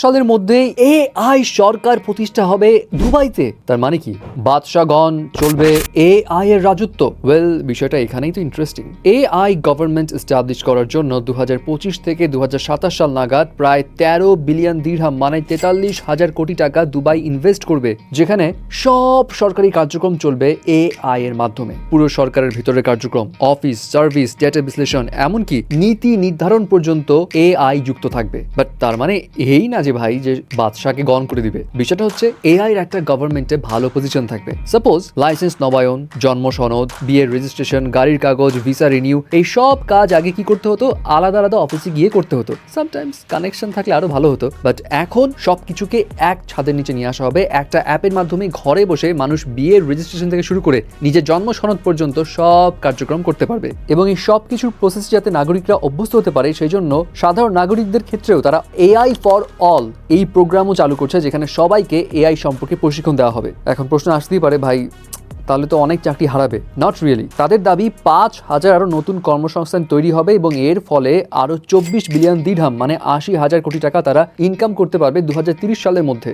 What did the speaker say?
সালের মধ্যে এআই সরকার প্রতিষ্ঠা হবে দুবাইতে। তার মানে কি বাদশাগণ চলবে এআই এর রাজত্ব? ওয়েল, বিষয়টা এখানেই তো ইন্টারেস্টিং। এআই গভর্নমেন্ট এস্টাবলিশ করার জন্য 2025 থেকে 2027 সাল নাগাদ প্রায় 13 বিলিয়ন দিরহাম মানে 43,000 কোটি টাকা দুবাই ইনভেস্ট করবে, যেখানে সব সরকারি কার্যক্রম চলবে এআই এর মাধ্যমে। পুরো সরকারের ভিতরে কার্যক্রম, অফিস, সার্ভিস, ডেটা বিশ্লেষণ, এমনকি নীতি নির্ধারণ পর্যন্ত এআই যুক্ত থাকবে। বাট তার মানে এই না যে ভাই যে বাদশাকে গণ করে দিবে। বিষয়টা হচ্ছে এআই এর একটা গভর্নমেন্টে ভালো পজিশন থাকবে। সাপোজ লাইসেন্স নবায়ন, জন্ম সনদ, বিয়ের রেজিস্ট্রেশন, গাড়ির কাগজ, ভিসা রিনিউ, এই সব কাজ আগে কি করতে হতো? আলাদা আলাদা অফিসে গিয়ে করতে হতো। সামটাইমস কানেকশন থাকলে আরো ভালো হতো। বাট এখন সবকিছুকে এক ছাদের নিচে নিয়ে আসা হবে। একটা অ্যাপের মাধ্যমে ঘরে বসে মানুষ বিয়ের রেজিস্ট্রেশন থেকে শুরু করে নিজের জন্ম সনদ পর্যন্ত সব কার্যক্রম করতে পারবে। এবং এই সব কিছুর প্রসেস যাতে নাগরিকরা অভ্যস্ত হতে পারে, সেই জন্য সাধারণ নাগরিকদের ক্ষেত্রেও তারা এআই ফর অল এই প্রোগ্রামও চালু করছে, যেখানে সবাইকে এআই সম্পর্কে প্রশিক্ষণ দেওয়া হবে। এখন প্রশ্ন আসতেই পারে, ভাই তাহলে তো অনেক চাকরি হারাবে। Not really. তাদের দাবি 5,000 আরো নতুন কর্মসংস্থান তৈরি হবে এবং এর ফলে আরো 24 বিলিয়ন দিরহাম মানে 80,000 কোটি টাকা তারা ইনকাম করতে পারবে 2030 সালের মধ্যে।